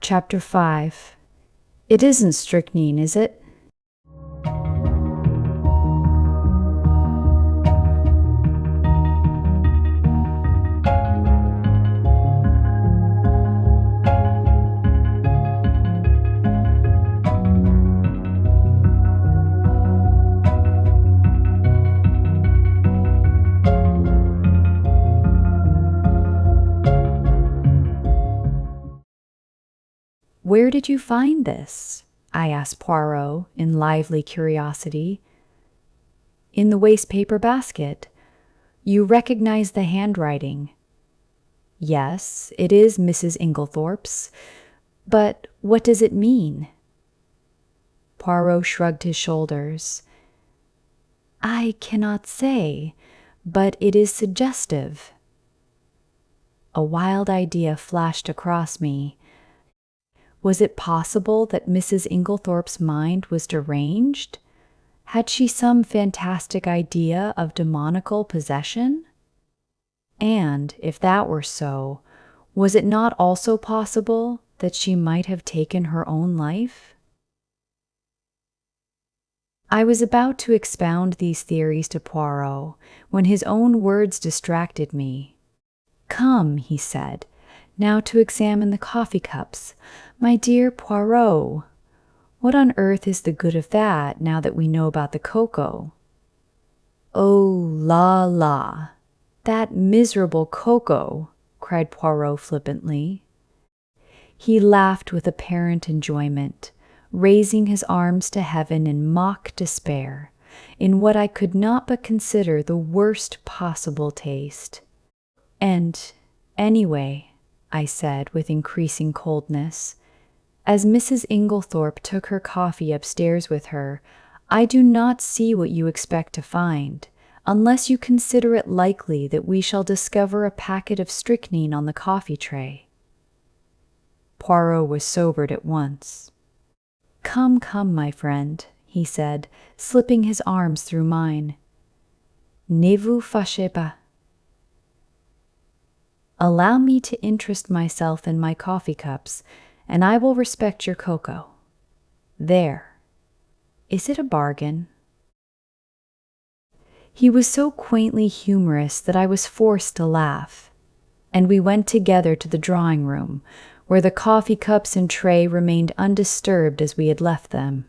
Chapter 5. It isn't strychnine, is it? Where did you find this? I asked Poirot in lively curiosity. In the wastepaper basket. You recognize the handwriting. Yes, it is Mrs. Inglethorpe's. But what does it mean? Poirot shrugged his shoulders. I cannot say, but it is suggestive. A wild idea flashed across me. Was it possible that Mrs. Inglethorpe's mind was deranged? Had she some fantastic idea of demoniacal possession? And, if that were so, was it not also possible that she might have taken her own life? I was about to expound these theories to Poirot when his own words distracted me. Come, he said, now to examine the coffee cups. My dear Poirot, what on earth is the good of that now that we know about the cocoa? Oh, la la, that miserable cocoa, cried Poirot flippantly. He laughed with apparent enjoyment, raising his arms to heaven in mock despair, in what I could not but consider the worst possible taste. And, anyway, I said with increasing coldness, as Mrs. Inglethorpe took her coffee upstairs with her, I do not see what you expect to find, unless you consider it likely that we shall discover a packet of strychnine on the coffee tray. Poirot was sobered at once. Come, come, my friend, he said, slipping his arms through mine. Ne vous fâchez pas. Allow me to interest myself in my coffee cups, and I will respect your cocoa. There. Is it a bargain? He was so quaintly humorous that I was forced to laugh, and we went together to the drawing room, where the coffee cups and tray remained undisturbed as we had left them.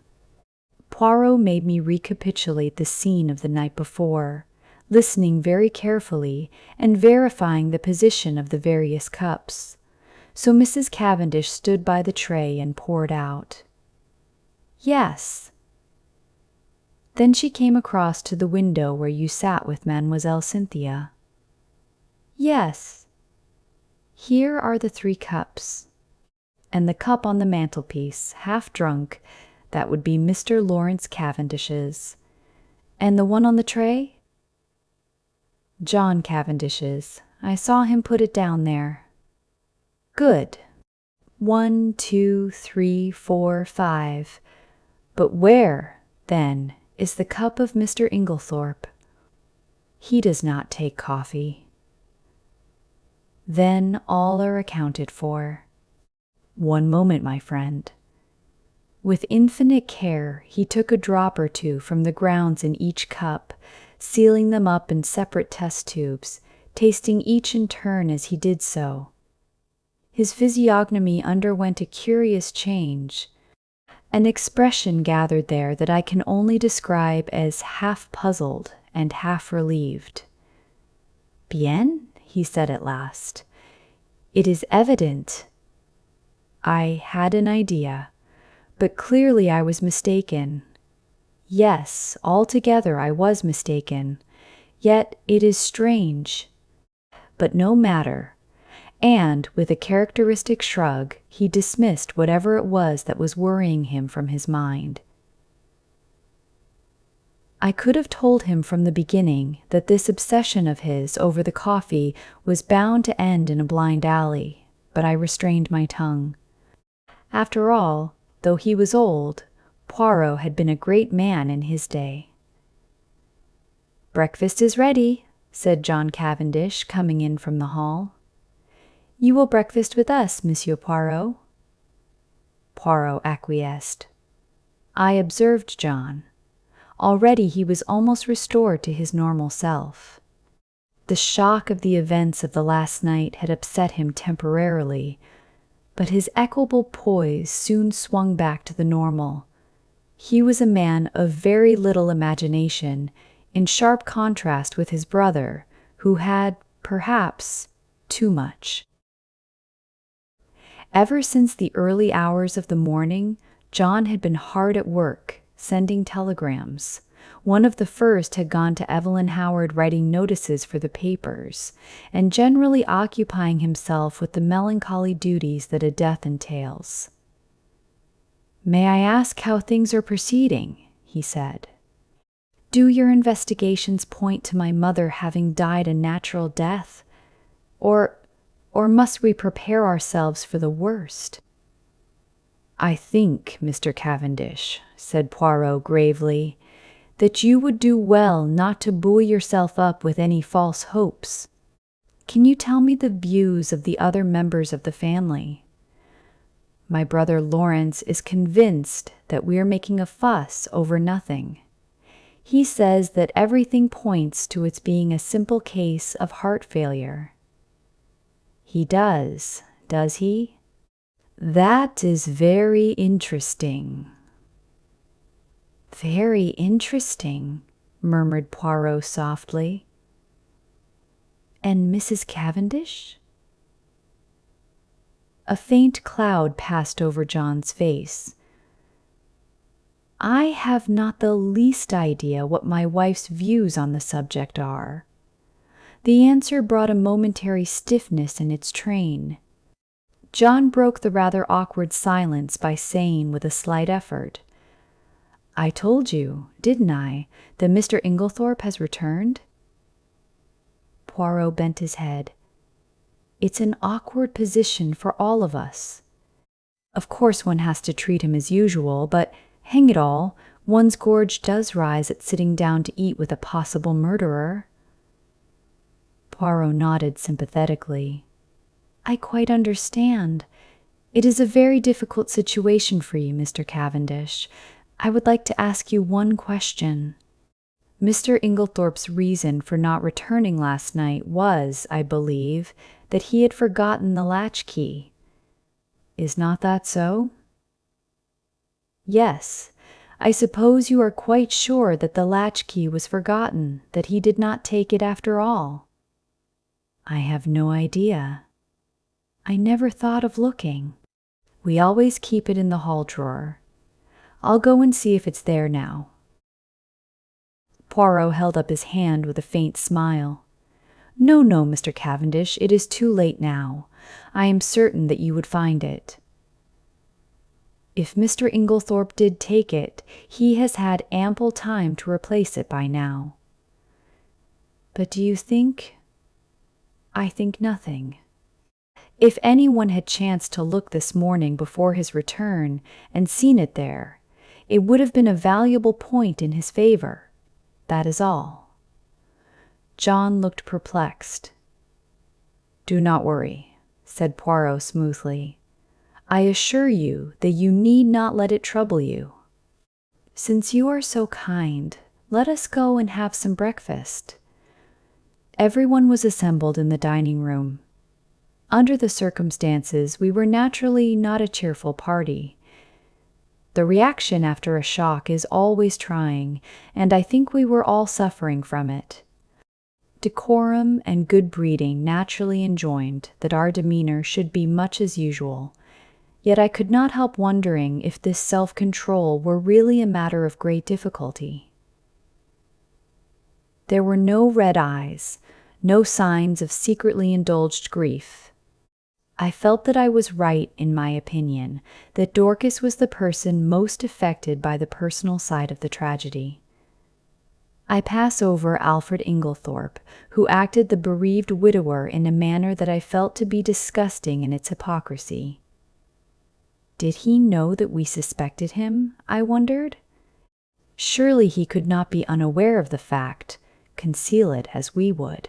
Poirot made me recapitulate the scene of the night before, listening very carefully and verifying the position of the various cups. So Mrs. Cavendish stood by the tray and poured out. Yes. Then she came across to the window where you sat with Mademoiselle Cynthia. Yes. Here are the 3 cups. And the cup on the mantelpiece, half drunk, that would be Mr. Lawrence Cavendish's. And the one on the tray? John Cavendish's. I saw him put it down there. Good. 1, 2, 3, 4, 5. But where, then, is the cup of Mr. Inglethorpe? He does not take coffee. Then all are accounted for. One moment, my friend. With infinite care, he took a drop or two from the grounds in each cup, sealing them up in separate test tubes, tasting each in turn as he did so. His physiognomy underwent a curious change. An expression gathered there that I can only describe as half puzzled and half relieved. Bien, he said at last. It is evident. I had an idea, but clearly I was mistaken. Yes, altogether I was mistaken. Yet it is strange. But no matter. And, with a characteristic shrug, he dismissed whatever it was that was worrying him from his mind. I could have told him from the beginning that this obsession of his over the coffee was bound to end in a blind alley, but I restrained my tongue. After all, though he was old, Poirot had been a great man in his day. Breakfast is ready, said John Cavendish, coming in from the hall. You will breakfast with us, Monsieur Poirot. Poirot acquiesced. I observed John. Already he was almost restored to his normal self. The shock of the events of the last night had upset him temporarily, but his equable poise soon swung back to the normal. He was a man of very little imagination, in sharp contrast with his brother, who had, perhaps, too much. Ever since the early hours of the morning, John had been hard at work, sending telegrams. One of the first had gone to Evelyn Howard writing notices for the papers, and generally occupying himself with the melancholy duties that a death entails. "May I ask how things are proceeding?" he said. "Do your investigations point to my mother having died a natural death? Or must we prepare ourselves for the worst?" "I think, Mr. Cavendish," said Poirot gravely, "that you would do well not to buoy yourself up with any false hopes. Can you tell me the views of the other members of the family? My brother Lawrence is convinced that we are making a fuss over nothing. He says that everything points to its being a simple case of heart failure." "He does he? That is very interesting." "Very interesting," murmured Poirot softly. "And Mrs. Cavendish?" A faint cloud passed over John's face. "I have not the least idea what my wife's views on the subject are." The answer brought a momentary stiffness in its train. John broke the rather awkward silence by saying with a slight effort, "I told you, didn't I, that Mr. Inglethorpe has returned?" Poirot bent his head. "It's an awkward position for all of us. Of course one has to treat him as usual, but hang it all, one's gorge does rise at sitting down to eat with a possible murderer." Poirot nodded sympathetically. "I quite understand. It is a very difficult situation for you, Mr. Cavendish. I would like to ask you one question. Mr. Inglethorpe's reason for not returning last night was, I believe, that he had forgotten the latchkey. Is not that so?" "Yes. I suppose you are quite sure that the latchkey was forgotten, that he did not take it after all?" "I have no idea. I never thought of looking. We always keep it in the hall drawer. I'll go and see if it's there now." Poirot held up his hand with a faint smile. No, Mr. Cavendish, it is too late now. I am certain that you would find it." "If Mr. Inglethorpe did take it, he has had ample time to replace it by now." "But do you think—" "I think nothing. If anyone had chanced to look this morning before his return and seen it there, it would have been a valuable point in his favor. That is all." John looked perplexed. "Do not worry," said Poirot smoothly. "I assure you that you need not let it trouble you. Since you are so kind, let us go and have some breakfast." Everyone was assembled in the dining room. Under the circumstances, we were naturally not a cheerful party. The reaction after a shock is always trying, and I think we were all suffering from it. Decorum and good breeding naturally enjoined that our demeanor should be much as usual, yet I could not help wondering if this self-control were really a matter of great difficulty. There were no red eyes, no signs of secretly indulged grief. I felt that I was right in my opinion, that Dorcas was the person most affected by the personal side of the tragedy. I pass over Alfred Inglethorpe, who acted the bereaved widower in a manner that I felt to be disgusting in its hypocrisy. Did he know that we suspected him, I wondered? Surely he could not be unaware of the fact, conceal it as we would.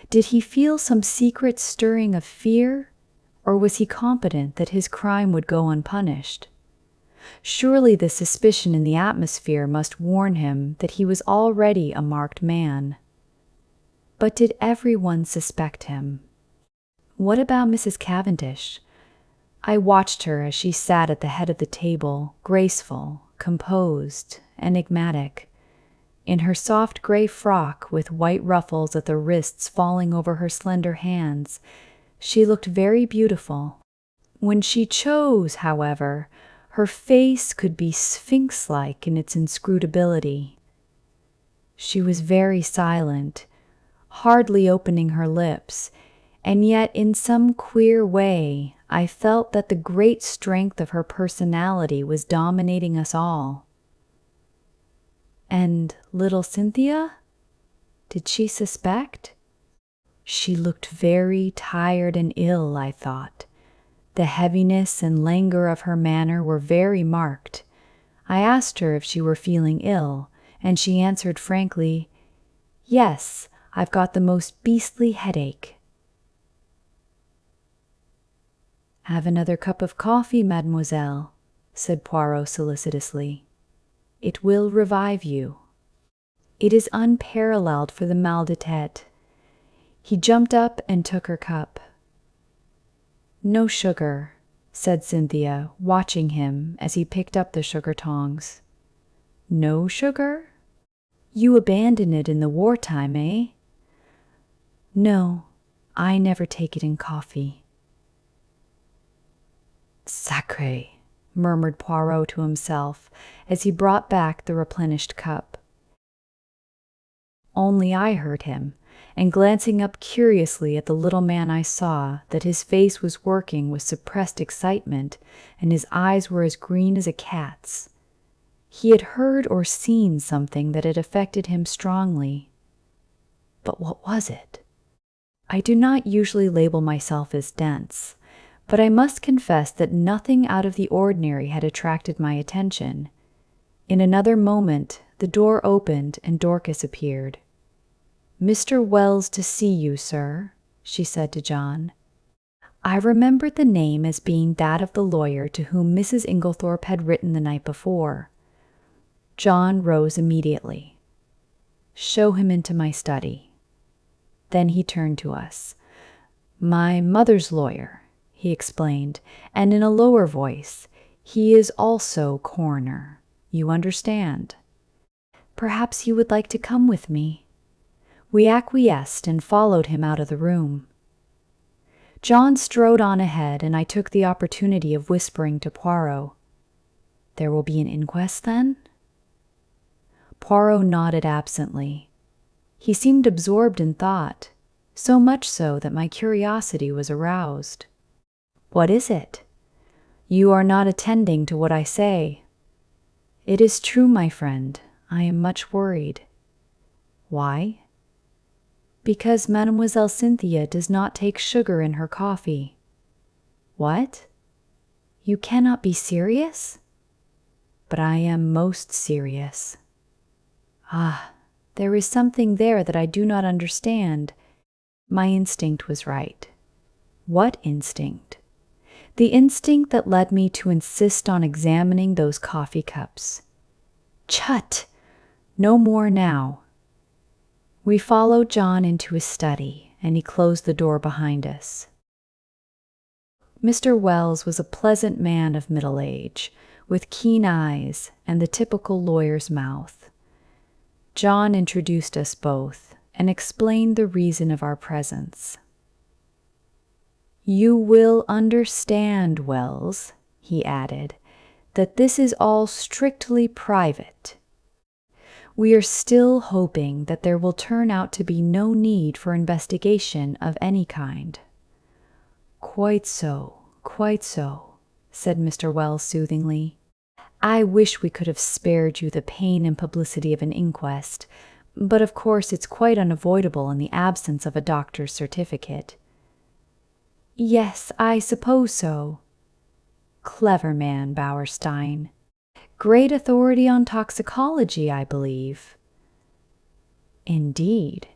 Did he feel some secret stirring of fear, or was he confident that his crime would go unpunished? Surely the suspicion in the atmosphere must warn him that he was already a marked man. But did everyone suspect him? What about Mrs. Cavendish? I watched her as she sat at the head of the table, graceful, composed, enigmatic. In her soft gray frock with white ruffles at the wrists falling over her slender hands, she looked very beautiful. When she chose, however, her face could be sphinx-like in its inscrutability. She was very silent, hardly opening her lips, and yet in some queer way I felt that the great strength of her personality was dominating us all. And little Cynthia? Did she suspect? She looked very tired and ill, I thought. The heaviness and languor of her manner were very marked. I asked her if she were feeling ill, and she answered frankly, "Yes, I've got the most beastly headache." "Have another cup of coffee, mademoiselle," said Poirot solicitously. "It will revive you. It is unparalleled for the mal de tête." He jumped up and took her cup. "No sugar," said Cynthia, watching him as he picked up the sugar tongs. "No sugar? You abandoned it in the wartime, eh?" "No, I never take it in coffee." "Sacré," murmured Poirot to himself as he brought back the replenished cup. Only I heard him, and glancing up curiously at the little man, I saw that his face was working with suppressed excitement and his eyes were as green as a cat's. He had heard or seen something that had affected him strongly. But what was it? I do not usually label myself as dense, but I must confess that nothing out of the ordinary had attracted my attention. In another moment, the door opened and Dorcas appeared. "Mr. Wells to see you, sir," she said to John. I remembered the name as being that of the lawyer to whom Mrs. Inglethorpe had written the night before. John rose immediately. "Show him into my study." Then he turned to us. "My mother's lawyer," he explained, and in a lower voice, "he is also coroner. You understand? Perhaps you would like to come with me." We acquiesced and followed him out of the room. John strode on ahead, and I took the opportunity of whispering to Poirot, "There will be an inquest, then?" Poirot nodded absently. He seemed absorbed in thought, so much so that my curiosity was aroused. "What is it? You are not attending to what I say." "It is true, my friend. I am much worried." "Why?" "Because Mademoiselle Cynthia does not take sugar in her coffee." "What? You cannot be serious?" "But I am most serious." "Ah, there is something there that I do not understand." My instinct was right. What instinct? The instinct that led me to insist on examining those coffee cups. Chut! No more now. We followed John into his study, and he closed the door behind us. Mr. Wells was a pleasant man of middle age, with keen eyes and the typical lawyer's mouth. John introduced us both and explained the reason of our presence. "You will understand, Wells," he added, "that this is all strictly private. We are still hoping that there will turn out to be no need for investigation of any kind." Quite so," said Mr. Wells soothingly. "I wish we could have spared you the pain and publicity of an inquest, but of course it's quite unavoidable in the absence of a doctor's certificate." "Yes, I suppose so." Clever man, Bauerstein. Great authority on toxicology, I believe. "Indeed,"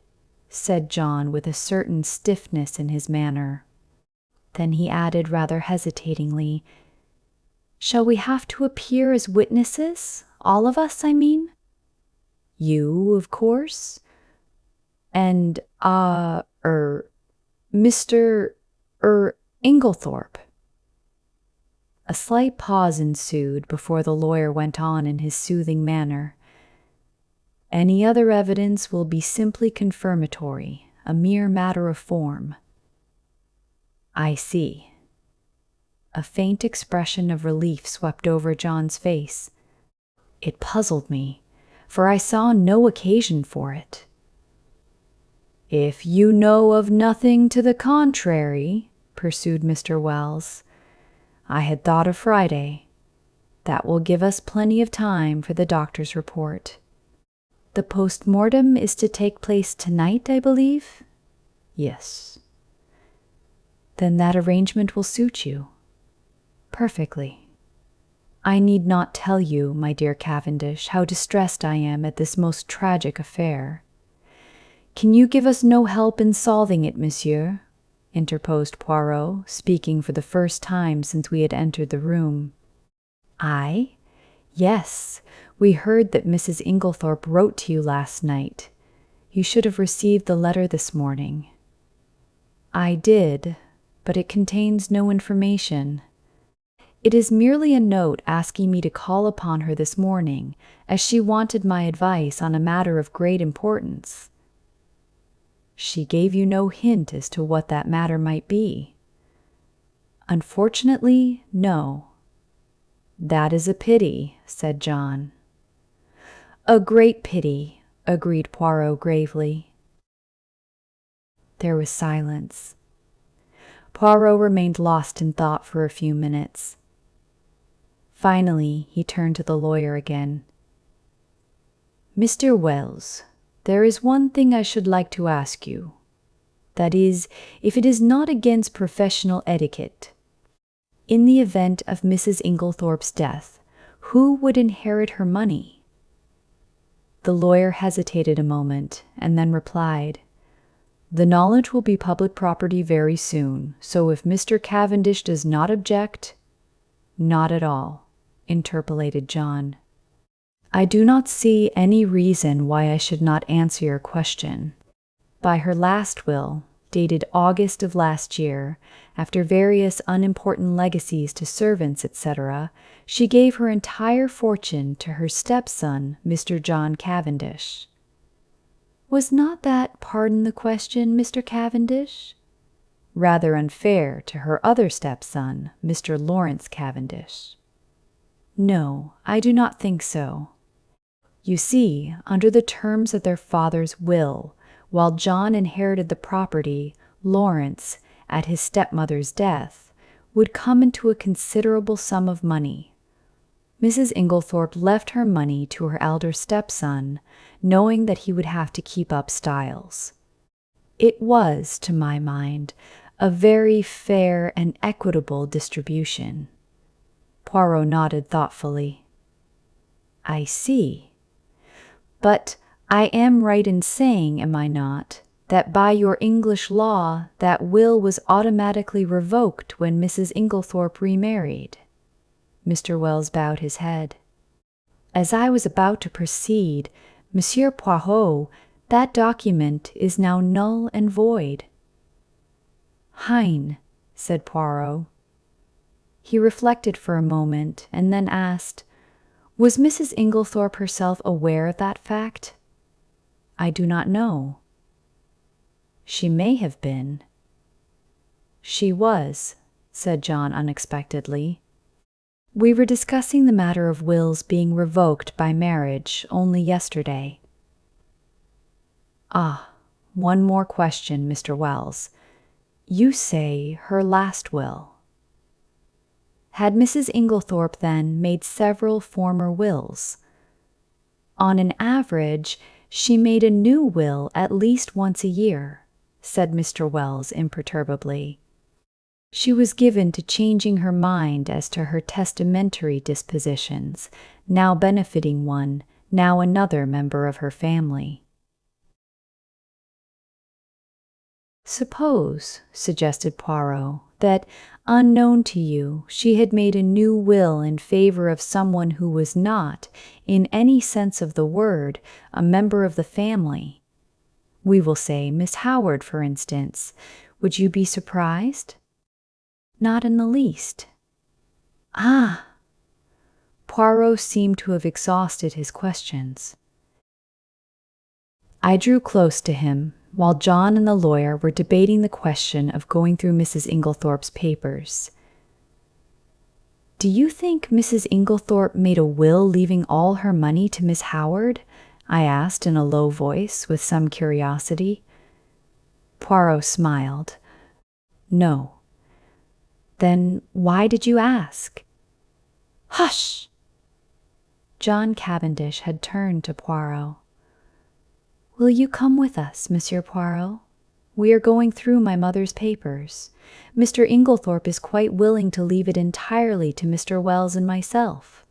said John with a certain stiffness in his manner. Then he added rather hesitatingly, "Shall we have to appear as witnesses? All of us, I mean?" "You, of course. And, Mr. Inglethorpe." A slight pause ensued before the lawyer went on in his soothing manner. "Any other evidence will be simply confirmatory, a mere matter of form." "I see." A faint expression of relief swept over John's face. It puzzled me, for I saw no occasion for it. "If you know of nothing to the contrary," pursued Mr. Wells, "I had thought of Friday. That will give us plenty of time for the doctor's report." "The post-mortem is to take place tonight, I believe?" "Yes." "Then that arrangement will suit you?" "Perfectly. I need not tell you, my dear Cavendish, how distressed I am at this most tragic affair." "Can you give us no help in solving it, monsieur?" interposed Poirot, speaking for the first time since we had entered the room. "I? Yes, we heard that Mrs. Inglethorpe wrote to you last night. You should have received the letter this morning." "I did, but it contains no information. It is merely a note asking me to call upon her this morning, as she wanted my advice on a matter of great importance." "She gave you no hint as to what that matter might be?" "Unfortunately, no." "That is a pity," said John. "A great pity," agreed Poirot gravely. There was silence. Poirot remained lost in thought for a few minutes. Finally, he turned to the lawyer again. "Mr. Wells, there is one thing I should like to ask you. That is, if it is not against professional etiquette. In the event of Mrs. Inglethorpe's death, who would inherit her money?" The lawyer hesitated a moment and then replied, "The knowledge will be public property very soon, so if Mr. Cavendish does not object—" "Not at all," interpolated John. "I do not see any reason why I should not answer your question. By her last will, dated August of last year, after various unimportant legacies to servants, etc., she gave her entire fortune to her stepson, Mr. John Cavendish." "Was not that, pardon the question, Mr. Cavendish?" "Rather unfair to her other stepson, Mr. Lawrence Cavendish." "No, I do not think so. You see, under the terms of their father's will, while John inherited the property, Lawrence, at his stepmother's death, would come into a considerable sum of money. Mrs. Inglethorpe left her money to her elder stepson, knowing that he would have to keep up Styles. It was, to my mind, a very fair and equitable distribution." Poirot nodded thoughtfully. "I see. But I am right in saying, am I not, that by your English law that will was automatically revoked when Mrs. Inglethorpe remarried?" Mr. Wells bowed his head. "As I was about to proceed, Monsieur Poirot, that document is now null and void." "Hein," said Poirot. He reflected for a moment and then asked, "Was Mrs. Inglethorpe herself aware of that fact?" "I do not know." "She may have been." "She was," said John unexpectedly. "We were discussing the matter of wills being revoked by marriage only yesterday." "Ah, one more question, Mr. Wells. You say her last will. Had Mrs. Inglethorpe, then, made several former wills? On an average, she made a new will at least once a year," said Mr. Wells imperturbably. "She was given to changing her mind as to her testamentary dispositions, now benefiting one, now another member of her family." Suppose, suggested Poirot, that, unknown to you, she had made a new will in favor of someone who was not, in any sense of the word, a member of the family. We will say Miss Howard, for instance. Would you be surprised? Not in the least. Ah! Poirot seemed to have exhausted his questions. I drew close to him, while John and the lawyer were debating the question of going through Mrs. Inglethorpe's papers. Do you think Mrs. Inglethorpe made a will leaving all her money to Miss Howard? I asked in a low voice, with some curiosity. Poirot smiled. No. Then why did you ask? Hush! John Cavendish had turned to Poirot. Will you come with us, Monsieur Poirot? We are going through my mother's papers. Mr. Inglethorpe is quite willing to leave it entirely to Mr. Wells and myself.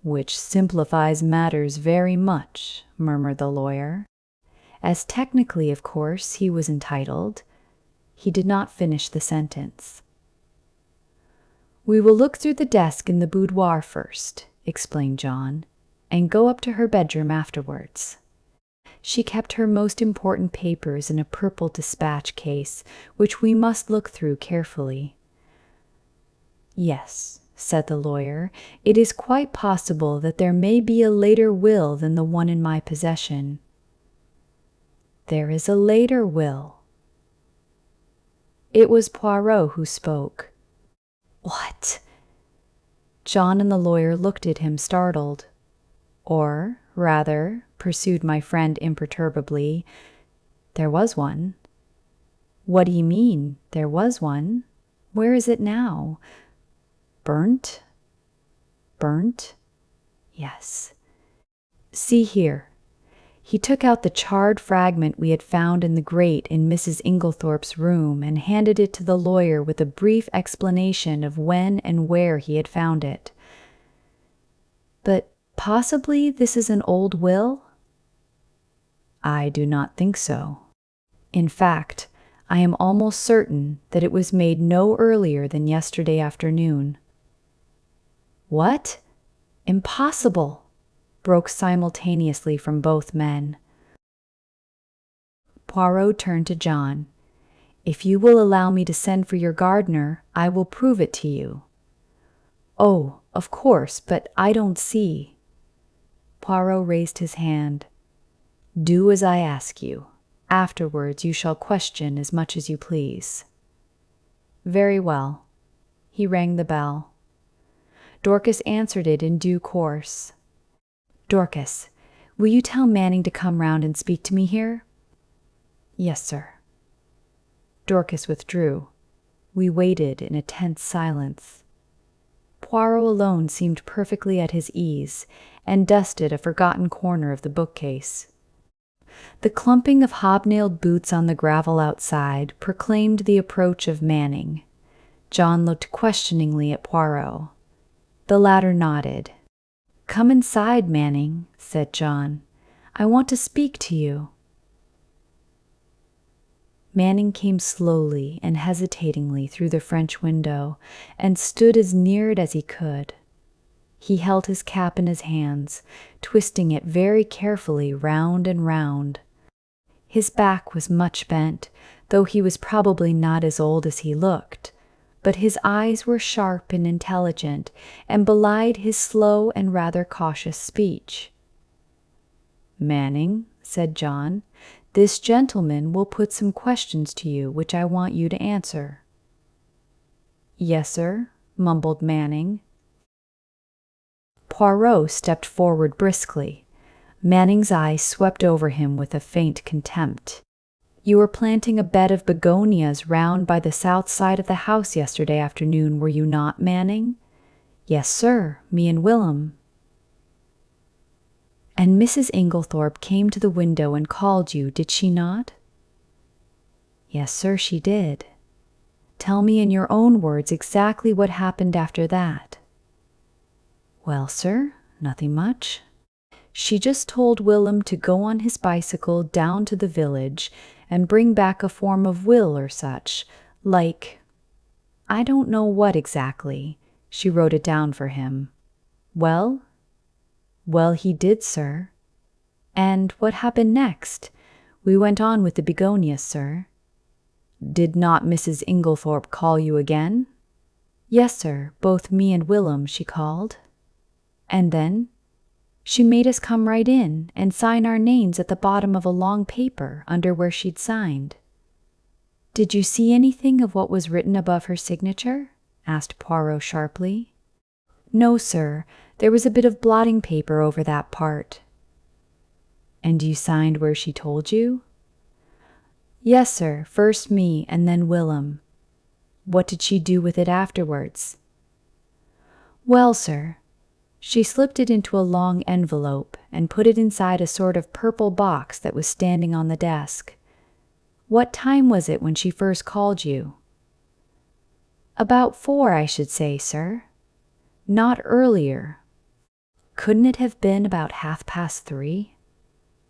Which simplifies matters very much, murmured the lawyer. As technically, of course, he was entitled. He did not finish the sentence. We will look through the desk in the boudoir first, explained John, and go up to her bedroom afterwards. She kept her most important papers in a purple dispatch case, which we must look through carefully. Yes, said the lawyer, it is quite possible that there may be a later will than the one in my possession. There is a later will. It was Poirot who spoke. What? John and the lawyer looked at him startled. Or, rather, pursued my friend imperturbably, there was one. What do you mean, there was one? Where is it now? Burnt? Burnt? Yes. See here. He took out the charred fragment we had found in the grate in Mrs. Inglethorpe's room and handed it to the lawyer with a brief explanation of when and where he had found it. But possibly this is an old will? I do not think so. In fact, I am almost certain that it was made no earlier than yesterday afternoon. What? Impossible! Broke simultaneously from both men. Poirot turned to John. If you will allow me to send for your gardener, I will prove it to you. Oh, of course, but I don't see. Poirot raised his hand. Do as I ask you. Afterwards you shall question as much as you please. Very well. He rang the bell. Dorcas answered it in due course. Dorcas, will you tell Manning to come round and speak to me here? Yes, sir. Dorcas withdrew. We waited in a tense silence. Poirot alone seemed perfectly at his ease, and dusted a forgotten corner of the bookcase. The clumping of hobnailed boots on the gravel outside proclaimed the approach of Manning. John looked questioningly at Poirot. The latter nodded. Come inside, Manning, said John. I want to speak to you. Manning came slowly and hesitatingly through the French window and stood as near it as he could. He held his cap in his hands, twisting it very carefully round and round. His back was much bent, though he was probably not as old as he looked, but his eyes were sharp and intelligent and belied his slow and rather cautious speech. Manning, said John, this gentleman will put some questions to you which I want you to answer. Yes, sir, mumbled Manning. Poirot stepped forward briskly. Manning's eyes swept over him with a faint contempt. You were planting a bed of begonias round by the south side of the house yesterday afternoon, were you not, Manning? Yes, sir, me and Willem. And Mrs. Inglethorpe came to the window and called you, did she not? Yes, sir, she did. Tell me in your own words exactly what happened after that. Well, sir, nothing much. She just told Willem to go on his bicycle down to the village, and bring back a form of will or such, like, I don't know what exactly. She wrote it down for him. Well? Well, he did, sir. And what happened next? We went on with the begonias, sir. Did not Mrs. Inglethorpe call you again? Yes, sir, both me and Willem she called. And then? She made us come right in and sign our names at the bottom of a long paper under where she'd signed. Did you see anything of what was written above her signature? Asked Poirot sharply. No, sir, there was a bit of blotting paper over that part. And you signed where she told you? Yes, sir, first me and then Willem. What did she do with it afterwards? Well, sir, she slipped it into a long envelope and put it inside a sort of purple box that was standing on the desk. What time was it when she first called you? About 4, I should say, sir. Not earlier. Couldn't it have been about 3:30?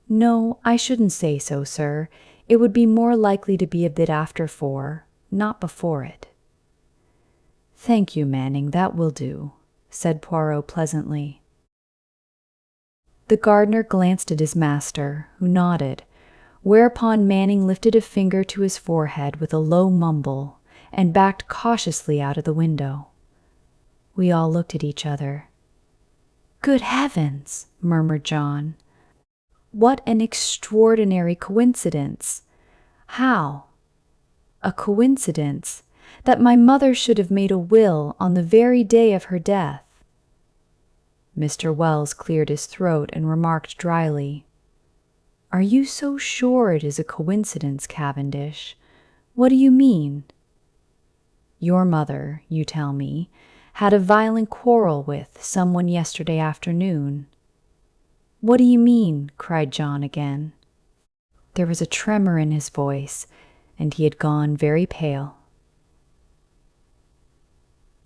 No, I shouldn't say so, sir. It would be more likely to be a bit after 4, not before it. Thank you, Manning, that will do, said Poirot pleasantly. The gardener glanced at his master, who nodded, whereupon Manning lifted a finger to his forehead with a low mumble and backed cautiously out of the window. We all looked at each other. Good heavens, murmured John. What an extraordinary coincidence! How? A coincidence that my mother should have made a will on the very day of her death. Mr. Wells cleared his throat and remarked dryly, Are you so sure it is a coincidence, Cavendish? What do you mean? Your mother, you tell me, had a violent quarrel with someone yesterday afternoon. What do you mean? Cried John again. There was a tremor in his voice, and he had gone very pale.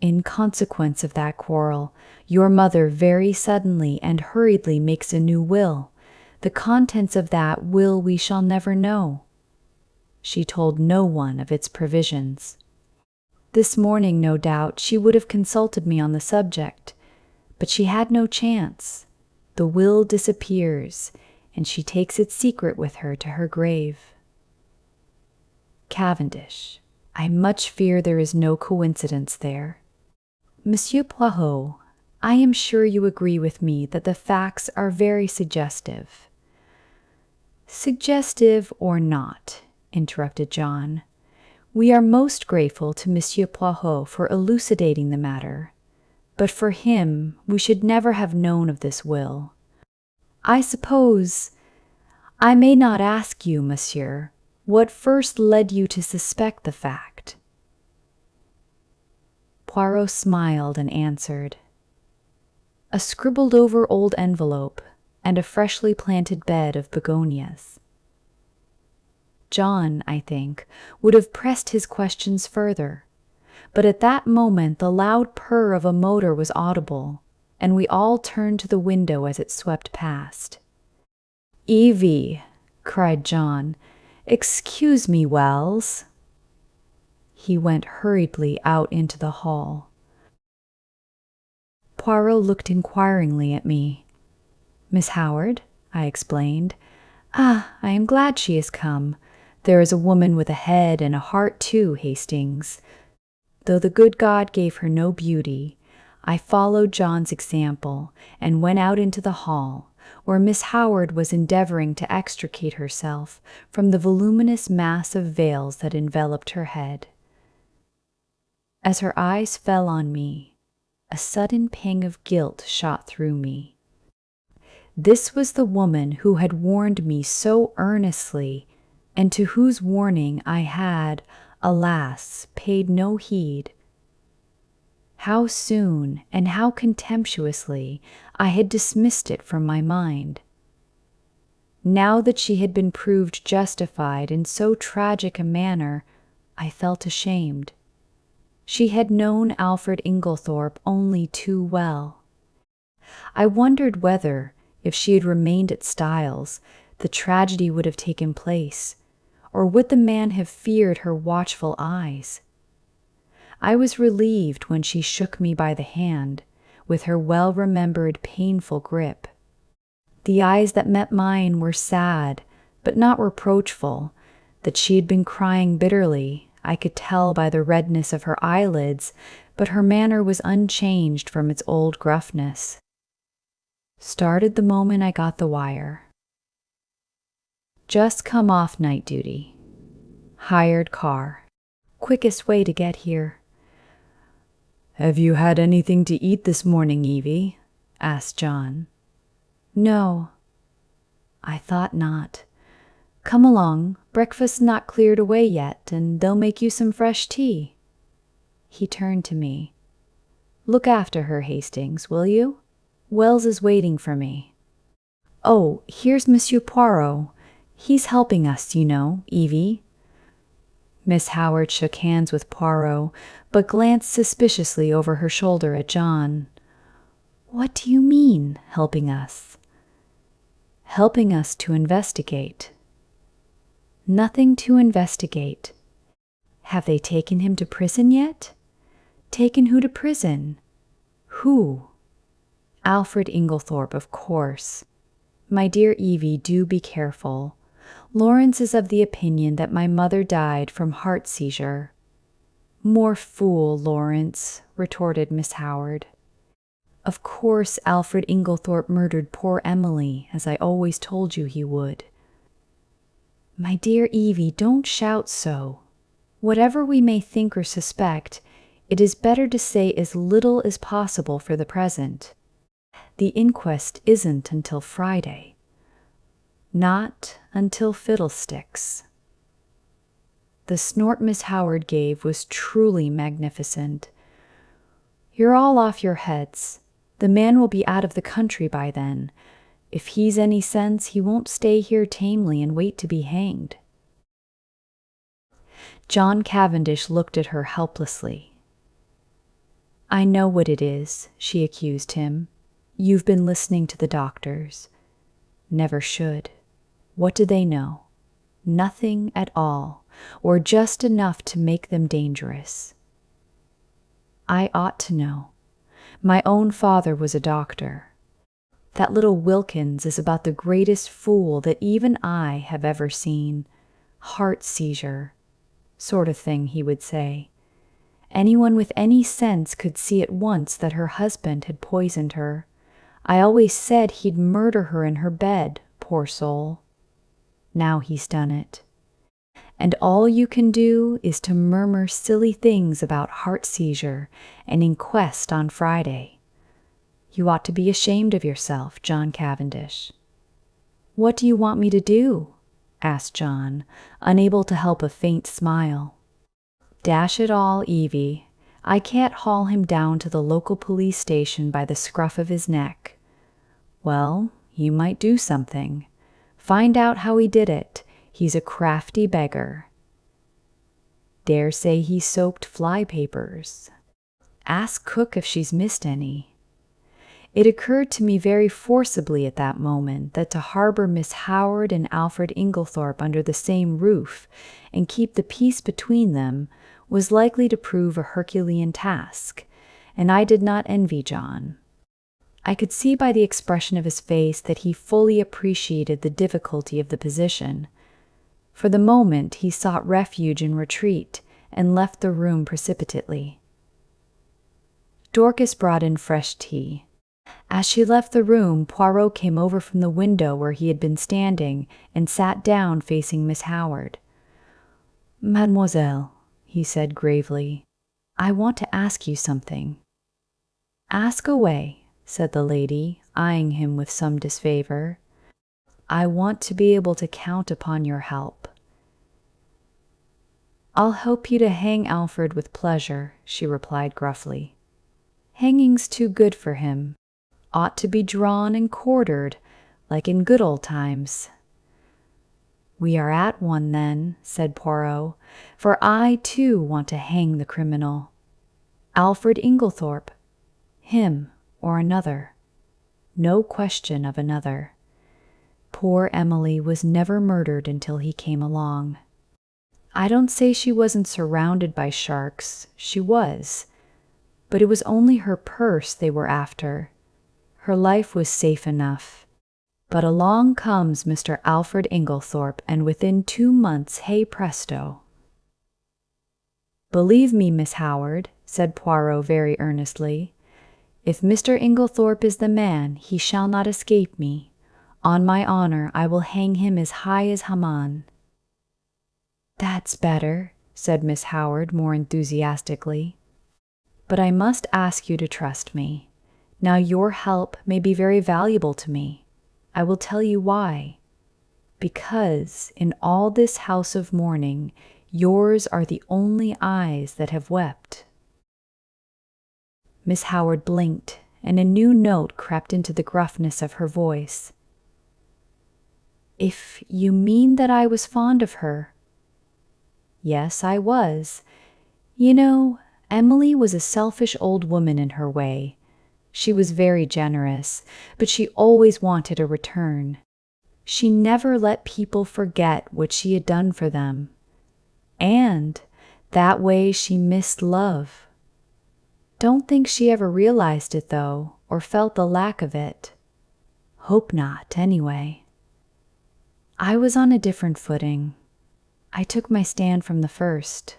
In consequence of that quarrel, your mother very suddenly and hurriedly makes a new will. The contents of that will we shall never know. She told no one of its provisions. This morning, no doubt, she would have consulted me on the subject, but she had no chance. The will disappears, and she takes its secret with her to her grave. Cavendish, I much fear there is no coincidence there. Monsieur Poirot, I am sure you agree with me that the facts are very suggestive. Suggestive or not, interrupted John, we are most grateful to Monsieur Poirot for elucidating the matter, but for him we should never have known of this will. I suppose I may not ask you, monsieur, what first led you to suspect the fact. Poirot smiled and answered, A scribbled-over old envelope and a freshly planted bed of begonias. John, I think, would have pressed his questions further, but at that moment the loud purr of a motor was audible, and we all turned to the window as it swept past. Evie, cried John, excuse me, Wells. He went hurriedly out into the hall. Poirot looked inquiringly at me. Miss Howard, I explained. Ah, I am glad she has come. There is a woman with a head and a heart too, Hastings. Though the good God gave her no beauty, I followed John's example and went out into the hall, where Miss Howard was endeavoring to extricate herself from the voluminous mass of veils that enveloped her head. As her eyes fell on me, a sudden pang of guilt shot through me. This was the woman who had warned me so earnestly, and to whose warning I had, alas, paid no heed. How soon and how contemptuously I had dismissed it from my mind. Now that she had been proved justified in so tragic a manner, I felt ashamed. She had known Alfred Inglethorpe only too well. I wondered whether, if she had remained at Styles, the tragedy would have taken place, or would the man have feared her watchful eyes? I was relieved when she shook me by the hand, with her well-remembered painful grip. The eyes that met mine were sad, but not reproachful. That she had been crying bitterly, I could tell by the redness of her eyelids, but her manner was unchanged from its old gruffness. Started the moment I got the wire. Just come off night duty. Hired car. Quickest way to get here. Have you had anything to eat this morning, Evie? Asked John. No. I thought not. Come along, breakfast's not cleared away yet, and they'll make you some fresh tea. He turned to me. Look after her, Hastings, will you? Wells is waiting for me. Oh, here's Monsieur Poirot. He's helping us, you know, Evie. Miss Howard shook hands with Poirot, but glanced suspiciously over her shoulder at John. What do you mean, helping us? Helping us to investigate. Nothing to investigate. Have they taken him to prison yet? Taken who to prison? Who? Alfred Inglethorpe, of course. My dear Evie, do be careful. Lawrence is of the opinion that my mother died from heart seizure. More fool, Lawrence, retorted Miss Howard. Of course Alfred Inglethorpe murdered poor Emily, as I always told you he would. My dear Evie, don't shout so. Whatever we may think or suspect, it is better to say as little as possible for the present. The inquest isn't until Friday. Not until fiddlesticks. The snort Miss Howard gave was truly magnificent. You're all off your heads. The man will be out of the country by then. If he's any sense, he won't stay here tamely and wait to be hanged. John Cavendish looked at her helplessly. I know what it is, she accused him. You've been listening to the doctors. Never should. What do they know? Nothing at all, or just enough to make them dangerous. I ought to know. My own father was a doctor. That little Wilkins is about the greatest fool that even I have ever seen. Heart seizure, sort of thing, he would say. Anyone with any sense could see at once that her husband had poisoned her. I always said he'd murder her in her bed, poor soul. Now he's done it. And all you can do is to murmur silly things about heart seizure and inquest on Friday. You ought to be ashamed of yourself, John Cavendish. What do you want me to do? Asked John, unable to help a faint smile. Dash it all, Evie. I can't haul him down to the local police station by the scruff of his neck. Well, you might do something. Find out how he did it. He's a crafty beggar. Dare say he soaped fly papers. Ask cook if she's missed any. It occurred to me very forcibly at that moment that to harbor Miss Howard and Alfred Inglethorpe under the same roof and keep the peace between them was likely to prove a Herculean task, and I did not envy John. I could see by the expression of his face that he fully appreciated the difficulty of the position. For the moment he sought refuge in retreat and left the room precipitately. Dorcas brought in fresh tea. As she left the room, Poirot came over from the window where he had been standing and sat down facing Miss Howard. Mademoiselle, he said gravely, I want to ask you something. Ask away, said the lady, eyeing him with some disfavor. I want to be able to count upon your help. I'll help you to hang Alfred with pleasure, she replied gruffly. Hanging's too good for him. Ought to be drawn and quartered, like in good old times. We are at one then, said Poirot, for I too want to hang the criminal. Alfred Inglethorpe. Him or another. No question of another. Poor Emily was never murdered until he came along. I don't say she wasn't surrounded by sharks. She was. But it was only her purse they were after. Her life was safe enough. But along comes Mr. Alfred Inglethorpe, and within 2 months, hey presto. Believe me, Miss Howard, said Poirot very earnestly, if Mr. Inglethorpe is the man, he shall not escape me. On my honor, I will hang him as high as Haman. That's better, said Miss Howard more enthusiastically. But I must ask you to trust me. Now your help may be very valuable to me. I will tell you why. Because in all this house of mourning, yours are the only eyes that have wept. Miss Howard blinked, and a new note crept into the gruffness of her voice. If you mean that I was fond of her. Yes, I was. You know, Emily was a selfish old woman in her way. She was very generous, but she always wanted a return. She never let people forget what she had done for them. And that way she missed love. Don't think she ever realized it, though, or felt the lack of it. Hope not, anyway. I was on a different footing. I took my stand from the first.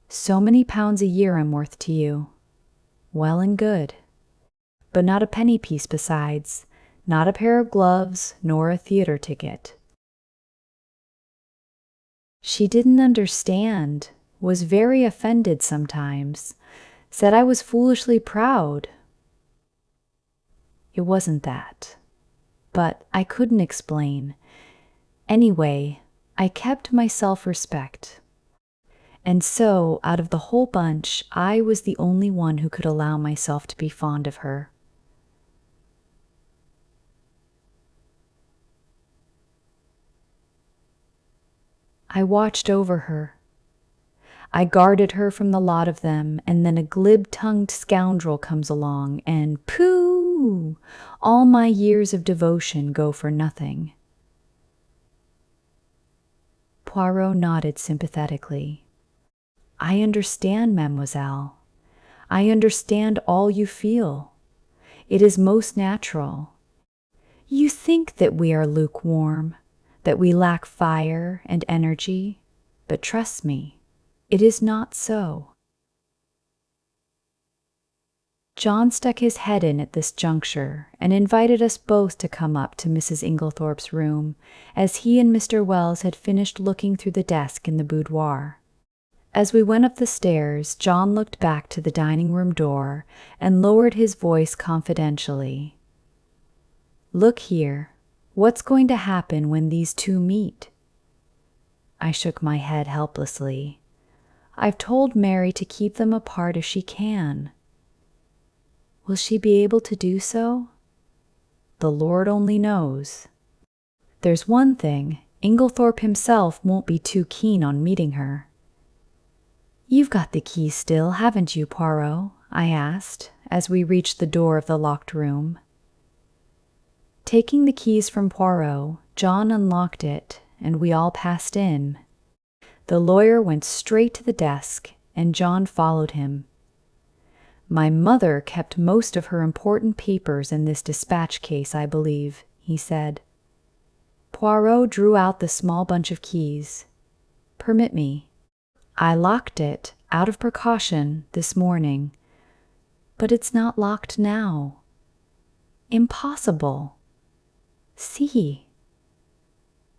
So many pounds a year I'm worth to you. Well and good. But not a penny piece besides, not a pair of gloves, nor a theater ticket. She didn't understand, was very offended sometimes, said I was foolishly proud. It wasn't that, but I couldn't explain. Anyway, I kept my self-respect. And so, out of the whole bunch, I was the only one who could allow myself to be fond of her. I watched over her. I guarded her from the lot of them, and then a glib-tongued scoundrel comes along, and pooh! All my years of devotion go for nothing. Poirot nodded sympathetically. I understand, mademoiselle. I understand all you feel. It is most natural. You think that we are lukewarm, that we lack fire and energy, but trust me, it is not so. John stuck his head in at this juncture and invited us both to come up to Mrs. Inglethorpe's room, as he and Mr. Wells had finished looking through the desk in the boudoir. As we went up the stairs, John looked back to the dining-room door and lowered his voice confidentially. Look here, what's going to happen when these two meet? I shook my head helplessly. I've told Mary to keep them apart if she can. Will she be able to do so? The Lord only knows. There's one thing, Inglethorpe himself won't be too keen on meeting her. You've got the key still, haven't you, Poirot? I asked, as we reached the door of the locked room. Taking the keys from Poirot, John unlocked it, and we all passed in. The lawyer went straight to the desk, and John followed him. My mother kept most of her important papers in this dispatch case, I believe, he said. Poirot drew out the small bunch of keys. Permit me. I locked it, out of precaution, this morning. But it's not locked now. Impossible. See.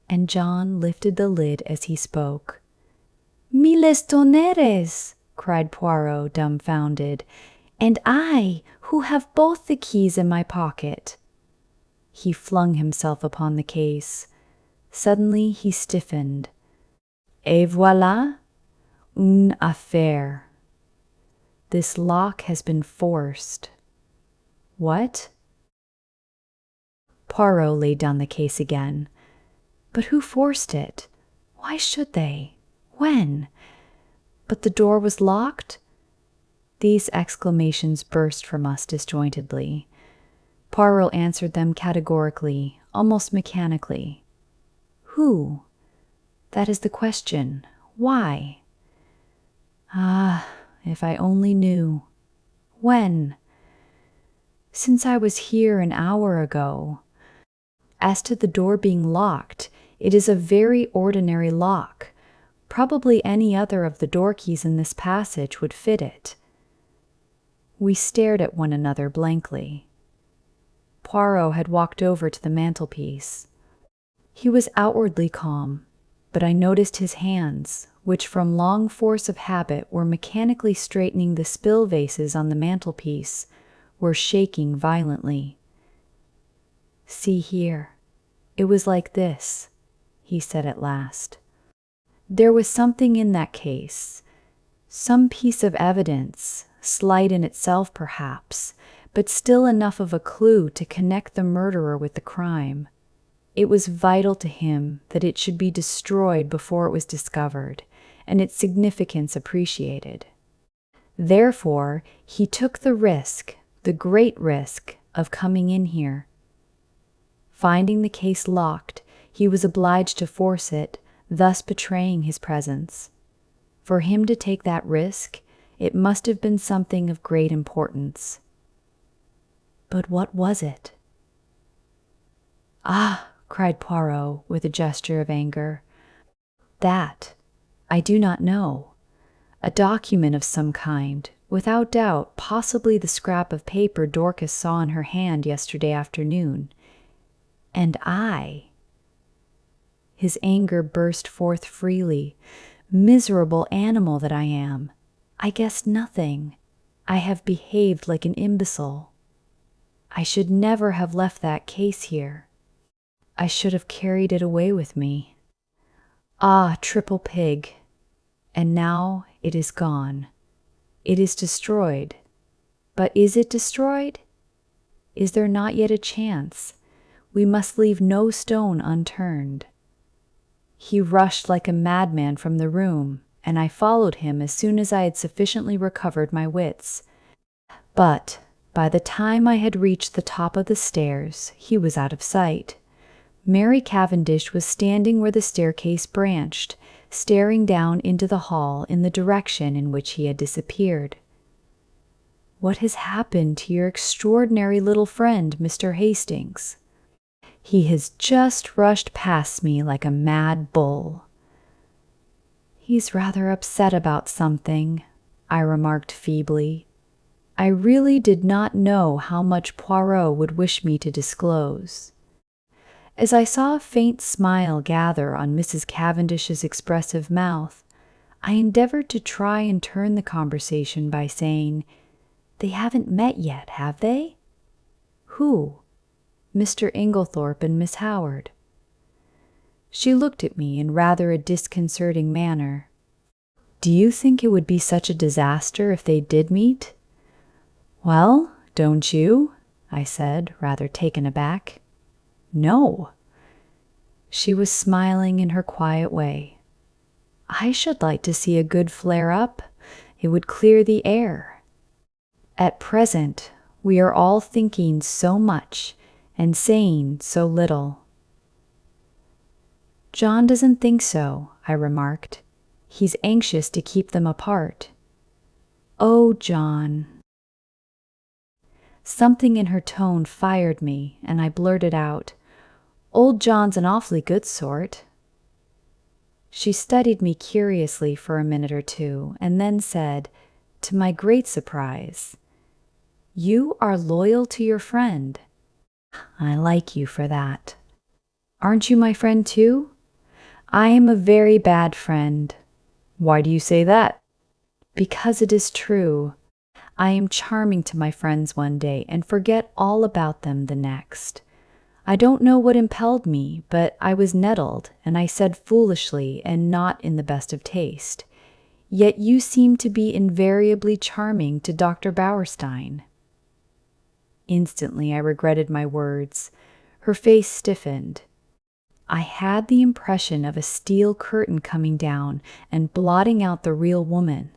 And John lifted the lid as he spoke. Miles tonnerres! Cried Poirot, dumbfounded. And I, who have both the keys in my pocket. He flung himself upon the case. Suddenly he stiffened. Et voilà, une affaire. This lock has been forced. What? Poirot laid down the case again. But who forced it? Why should they? When? But the door was locked? These exclamations burst from us disjointedly. Poirot answered them categorically, almost mechanically. Who? That is the question. Why? Ah, if I only knew. When? Since I was here an hour ago. As to the door being locked, it is a very ordinary lock. Probably any other of the door keys in this passage would fit it. We stared at one another blankly. Poirot had walked over to the mantelpiece. He was outwardly calm, but I noticed his hands, which from long force of habit were mechanically straightening the spill vases on the mantelpiece, were shaking violently. "See here. It was like this," he said at last. "There was something in that case, some piece of evidence, slight in itself perhaps, but still enough of a clue to connect the murderer with the crime. It was vital to him that it should be destroyed before it was discovered, and its significance appreciated. Therefore, he took the risk, the great risk, of coming in here. Finding the case locked, he was obliged to force it, thus betraying his presence. For him to take that risk, it must have been something of great importance. But what was it?" "Ah!" cried Poirot with a gesture of anger. "That I do not know. A document of some kind, without doubt, possibly the scrap of paper Dorcas saw in her hand yesterday afternoon. And I—" His anger burst forth freely. "Miserable animal that I am! I guessed nothing. I have behaved like an imbecile. I should never have left that case here. I should have carried it away with me. Ah, triple pig! And now it is gone. It is destroyed. But is it destroyed? Is there not yet a chance? We must leave no stone unturned." He rushed like a madman from the room, and I followed him as soon as I had sufficiently recovered my wits. But by the time I had reached the top of the stairs, he was out of sight. Mary Cavendish was standing where the staircase branched, staring down into the hall in the direction in which he had disappeared. "What has happened to your extraordinary little friend, Mr. Hastings?" "He has just rushed past me like a mad bull." "He's rather upset about something," I remarked feebly. I really did not know how much Poirot would wish me to disclose. As I saw a faint smile gather on Mrs. Cavendish's expressive mouth, I endeavored to try and turn the conversation by saying, "They haven't met yet, have they?" "Who?" "Mr. Inglethorpe and Miss Howard." She looked at me in rather a disconcerting manner. "Do you think it would be such a disaster if they did meet?" "Well, don't you?" I said, rather taken aback. "No." She was smiling in her quiet way. "I should like to see a good flare-up. It would clear the air. At present, we are all thinking so much and saying so little." "John doesn't think so," I remarked. "He's anxious to keep them apart." "Oh, John." Something in her tone fired me, and I blurted out, "Old John's an awfully good sort." She studied me curiously for a minute or two, and then said, to my great surprise, "You are loyal to your friend. I like you for that. Aren't you my friend too?" "I am a very bad friend." "Why do you say that?" "Because it is true. I am charming to my friends one day and forget all about them the next. I don't know what impelled me, but I was nettled, and I said foolishly and not in the best of taste, 'Yet you seem to be invariably charming to Dr. Bauerstein.'" Instantly I regretted my words. Her face stiffened. I had the impression of a steel curtain coming down and blotting out the real woman.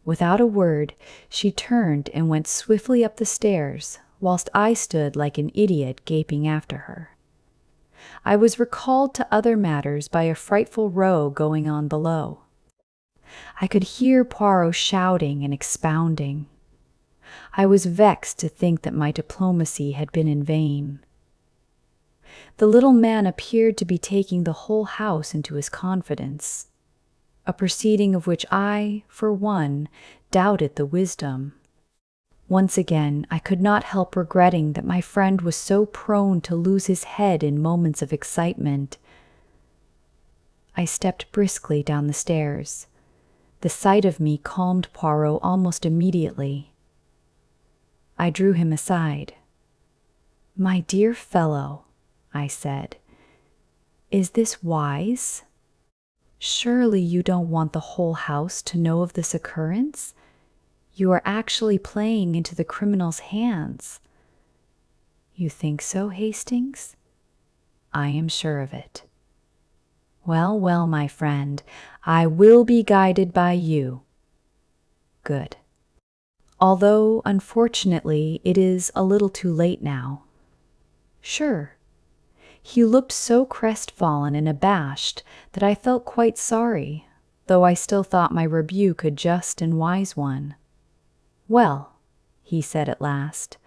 Without a word, she turned and went swiftly up the stairs, whilst I stood like an idiot gaping after her. I was recalled to other matters by a frightful row going on below. I could hear Poirot shouting and expounding. I was vexed to think that my diplomacy had been in vain. The little man appeared to be taking the whole house into his confidence, a proceeding of which I, for one, doubted the wisdom. Once again, I could not help regretting that my friend was so prone to lose his head in moments of excitement. I stepped briskly down the stairs. The sight of me calmed Poirot almost immediately. I drew him aside. "My dear fellow," I said, "is this wise? Surely you don't want the whole house to know of this occurrence? You are actually playing into the criminal's hands." "You think so, Hastings?" "I am sure of it." "Well, well, my friend, I will be guided by you." "Good. Although, unfortunately, it is a little too late now." "Sure." He looked so crestfallen and abashed that I felt quite sorry, though I still thought my rebuke a just and wise one. "Well," he said at last,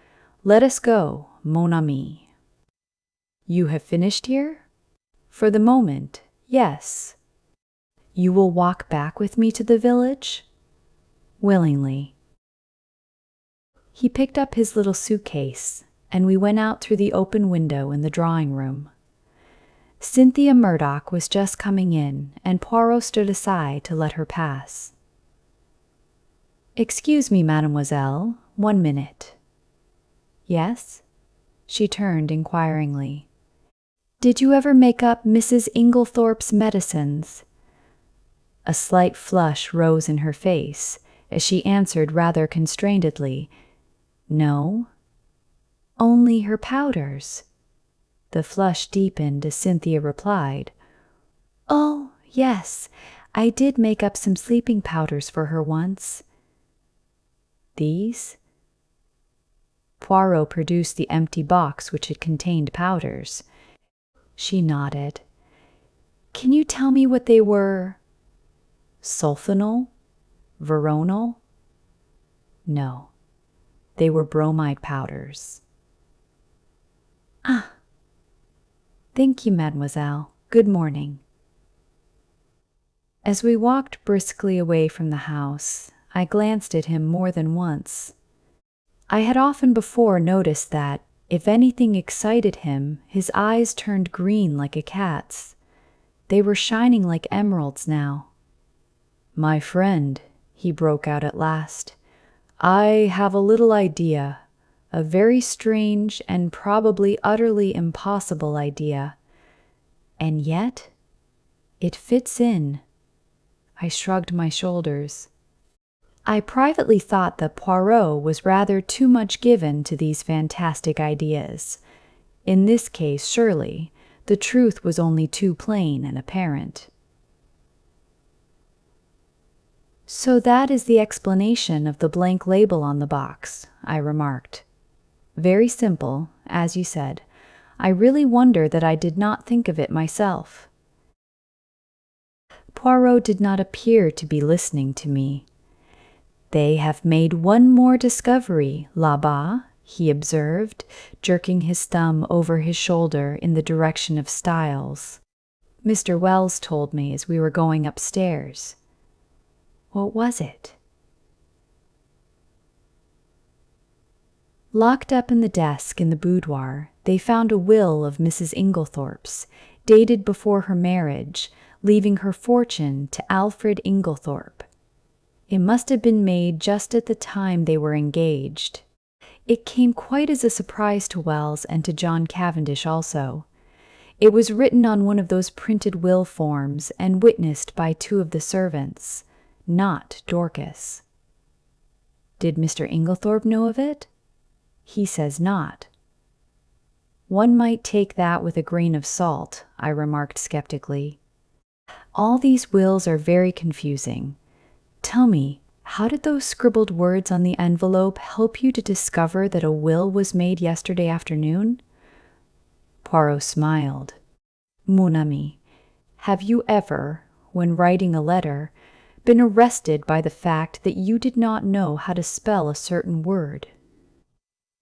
"let us go, mon ami." "You have finished here?" "For the moment, yes." "You will walk back with me to the village?" "Willingly." He picked up his little suitcase, and we went out through the open window in the drawing-room. Cynthia Murdoch was just coming in, and Poirot stood aside to let her pass. "Excuse me, mademoiselle, 1 minute." "Yes?" She turned inquiringly. "Did you ever make up Mrs. Inglethorpe's medicines?" A slight flush rose in her face as she answered rather constrainedly, "No." "Only her powders?" The flush deepened as Cynthia replied, "Oh, yes, I did make up some sleeping powders for her once." "These?" Poirot produced the empty box which had contained powders. She nodded. "Can you tell me what they were?" "Sulfonal? Veronal?" "No, they were bromide powders." "Ah. Thank you, mademoiselle. Good morning." As we walked briskly away from the house, I glanced at him more than once. I had often before noticed that, if anything excited him, his eyes turned green like a cat's. They were shining like emeralds now. "My friend," he broke out at last, "I have a little idea, a very strange and probably utterly impossible idea. And yet, it fits in." I shrugged my shoulders. I privately thought that Poirot was rather too much given to these fantastic ideas. In this case, surely, the truth was only too plain and apparent. "So that is the explanation of the blank label on the box," I remarked. "Very simple, as you said. I really wonder that I did not think of it myself." Poirot did not appear to be listening to me. "They have made one more discovery, là-bas," he observed, jerking his thumb over his shoulder in the direction of Styles. "Mr. Wells told me as we were going upstairs." "What was it?" Locked up in the desk in the boudoir, they found a will of Mrs. Inglethorpe's, dated before her marriage, leaving her fortune to Alfred Inglethorpe. It must have been made just at the time they were engaged. It came quite as a surprise to Wells and to John Cavendish also. It was written on one of those printed will forms and witnessed by 2 of the servants, not Dorcas. "Did Mr. Inglethorpe know of it?" "He says not." "One might take that with a grain of salt," I remarked skeptically. "All these wills are very confusing. Tell me, how did those scribbled words on the envelope help you to discover that a will was made yesterday afternoon?" Poirot smiled. "Mon ami, have you ever, when writing a letter, been arrested by the fact that you did not know how to spell a certain word?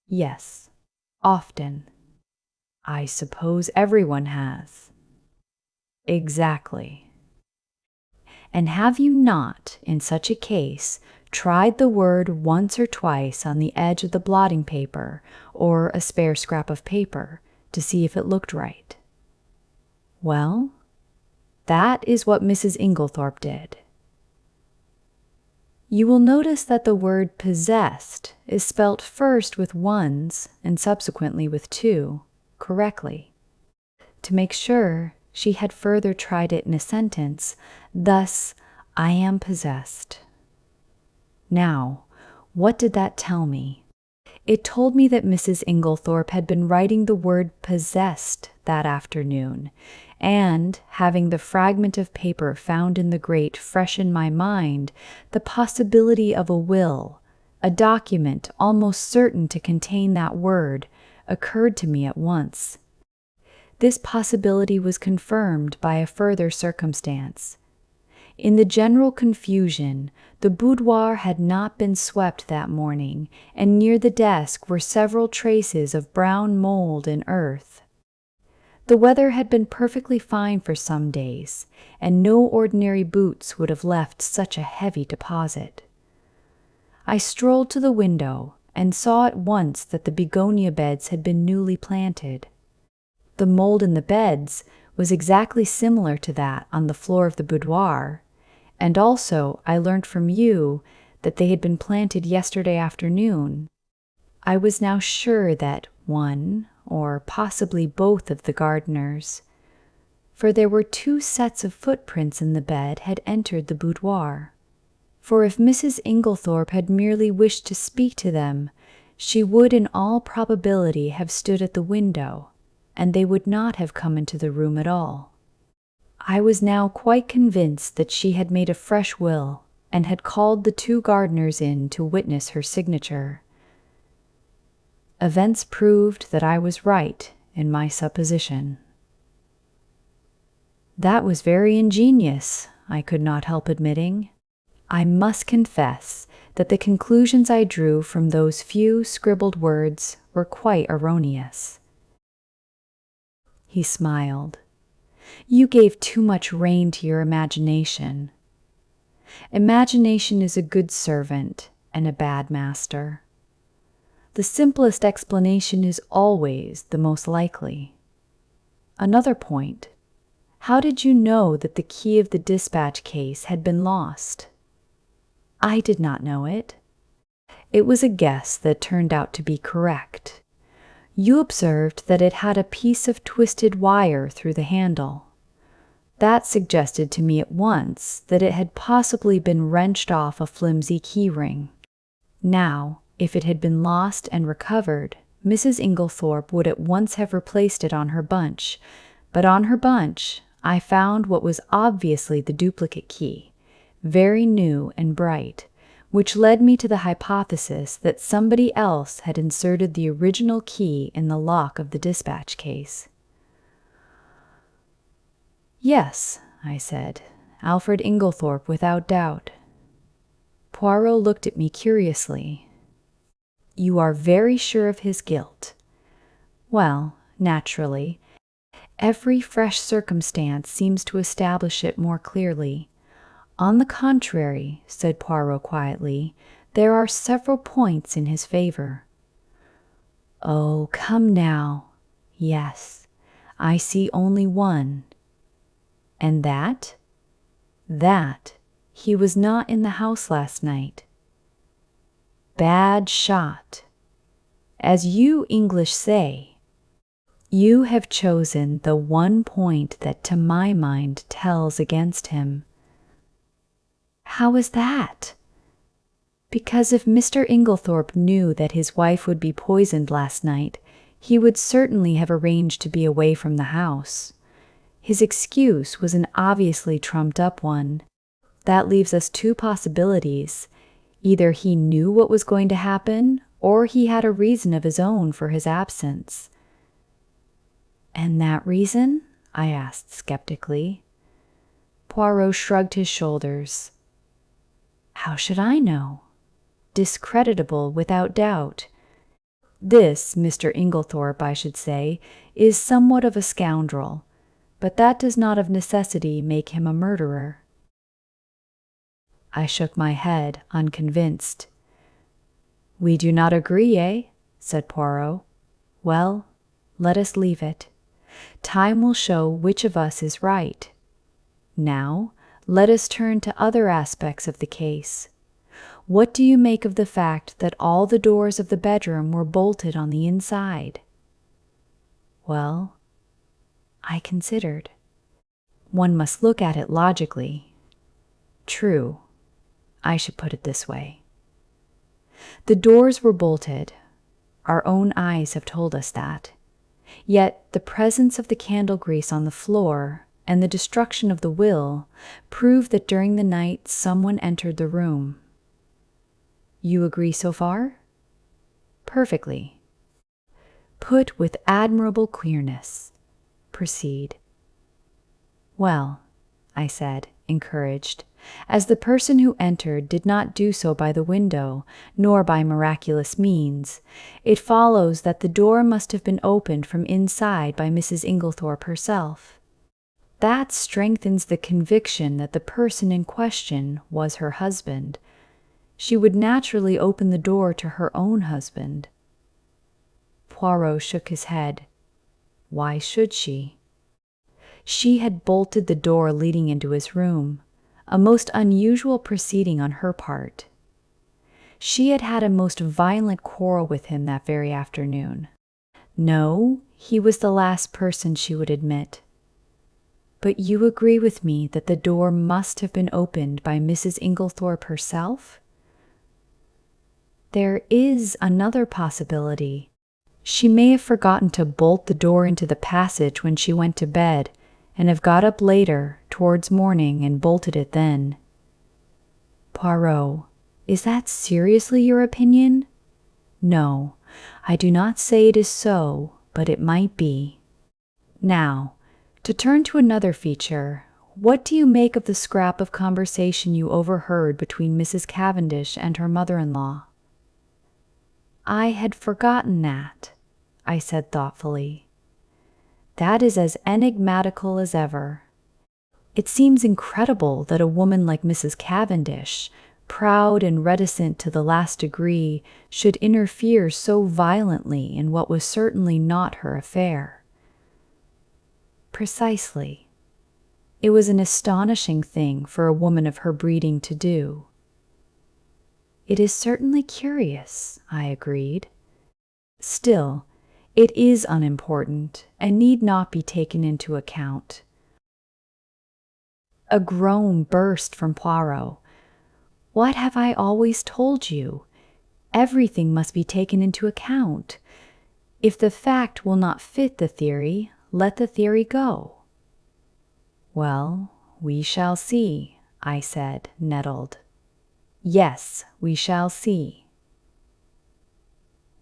Yes, often. I suppose everyone has. Exactly. And have you not, in such a case, tried the word once or twice on the edge of the blotting paper or a spare scrap of paper to see if it looked right? Well, that is what Mrs. Inglethorpe did. You will notice that the word possessed is spelt first with ones and subsequently with two, correctly. To make sure, she had further tried it in a sentence, thus, I am possessed. Now, what did that tell me? It told me that Mrs. Inglethorpe had been writing the word possessed that afternoon, and, having the fragment of paper found in the grate fresh in my mind, the possibility of a will, a document almost certain to contain that word, occurred to me at once. This possibility was confirmed by a further circumstance. In the general confusion, the boudoir had not been swept that morning, and near the desk were several traces of brown mold and earth. The weather had been perfectly fine for some days, and no ordinary boots would have left such a heavy deposit. I strolled to the window and saw at once that the begonia beds had been newly planted. The mold in the beds was exactly similar to that on the floor of the boudoir, and also I learned from you that they had been planted yesterday afternoon. I was now sure that one, or possibly both of the gardeners, for there were 2 sets of footprints in the bed, had entered the boudoir. For if Mrs. Inglethorpe had merely wished to speak to them, she would in all probability have stood at the window, and they would not have come into the room at all. I was now quite convinced that she had made a fresh will, and had called the 2 gardeners in to witness her signature. Events proved that I was right in my supposition. That was very ingenious, I could not help admitting. I must confess that the conclusions I drew from those few scribbled words were quite erroneous. He smiled. You gave too much rein to your imagination. Imagination is a good servant and a bad master. The simplest explanation is always the most likely. Another point. How did you know that the key of the dispatch case had been lost? I did not know it. It was a guess that turned out to be correct. You observed that it had a piece of twisted wire through the handle. That suggested to me at once that it had possibly been wrenched off a flimsy key ring. Now, if it had been lost and recovered, Mrs. Inglethorpe would at once have replaced it on her bunch, but on her bunch I found what was obviously the duplicate key, very new and bright, which led me to the hypothesis that somebody else had inserted the original key in the lock of the dispatch case. Yes, I said, Alfred Inglethorpe without doubt. Poirot looked at me curiously. You are very sure of his guilt. Well, naturally, every fresh circumstance seems to establish it more clearly. On the contrary, said Poirot quietly, there are several points in his favor. Oh, come now. Yes, I see only one. And that? That he was not in the house last night. Bad shot. As you English say, you have chosen the one point that to my mind tells against him. How is that? Because if Mr. Inglethorpe knew that his wife would be poisoned last night, he would certainly have arranged to be away from the house. His excuse was an obviously trumped-up one. That leaves us 2 possibilities. Either he knew what was going to happen, or he had a reason of his own for his absence. And that reason? I asked skeptically. Poirot shrugged his shoulders. How should I know? Discreditable without doubt. This Mr. Inglethorpe, I should say, is somewhat of a scoundrel, but that does not of necessity make him a murderer. I shook my head, unconvinced. We do not agree, eh? Said Poirot. Well, let us leave it. Time will show which of us is right. Now, let us turn to other aspects of the case. What do you make of the fact that all the doors of the bedroom were bolted on the inside? Well, I considered. One must look at it logically. True. I should put it this way. The doors were bolted. Our own eyes have told us that. Yet the presence of the candle grease on the floor and the destruction of the will prove that during the night someone entered the room. You agree so far? Perfectly. Put with admirable clearness. Proceed. Well, I said, encouraged, as the person who entered did not do so by the window, nor by miraculous means, it follows that the door must have been opened from inside by Mrs. Inglethorpe herself. That strengthens the conviction that the person in question was her husband. She would naturally open the door to her own husband. Poirot shook his head. Why should she? She had bolted the door leading into his room, a most unusual proceeding on her part. She had had a most violent quarrel with him that very afternoon. No, he was the last person she would admit. But you agree with me that the door must have been opened by Mrs. Inglethorpe herself? There is another possibility. She may have forgotten to bolt the door into the passage when she went to bed, and have got up later, towards morning, and bolted it then. Poirot, is that seriously your opinion? No, I do not say it is so, but it might be. Now, to turn to another feature, what do you make of the scrap of conversation you overheard between Mrs. Cavendish and her mother-in-law? I had forgotten that, I said thoughtfully. That is as enigmatical as ever. It seems incredible that a woman like Mrs. Cavendish, proud and reticent to the last degree, should interfere so violently in what was certainly not her affair. Precisely. It was an astonishing thing for a woman of her breeding to do. It is certainly curious, I agreed. Still, it is unimportant and need not be taken into account. A groan burst from Poirot. What have I always told you? Everything must be taken into account. If the fact will not fit the theory, let the theory go. Well, we shall see, I said, nettled. Yes, we shall see.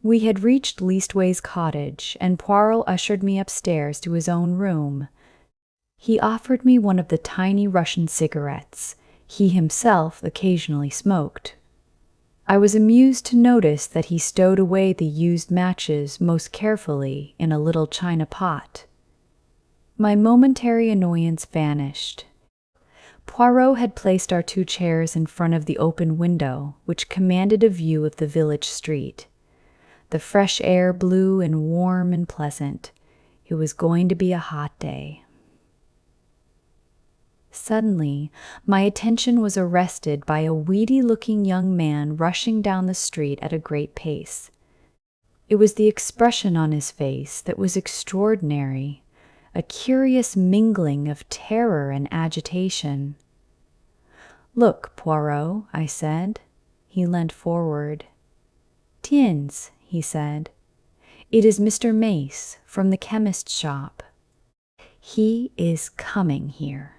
We had reached Leastways Cottage, and Poirot ushered me upstairs to his own room. He offered me one of the tiny Russian cigarettes. He himself occasionally smoked. I was amused to notice that he stowed away the used matches most carefully in a little china pot. My momentary annoyance vanished. Poirot had placed our 2 chairs in front of the open window, which commanded a view of the village street. The fresh air blew and warm and pleasant. It was going to be a hot day. Suddenly, my attention was arrested by a weedy-looking young man rushing down the street at a great pace. It was the expression on his face that was extraordinary, a curious mingling of terror and agitation. Look, Poirot, I said. He leant forward. Tiens, he said. It is Mr. Mace, from the chemist's shop. He is coming here.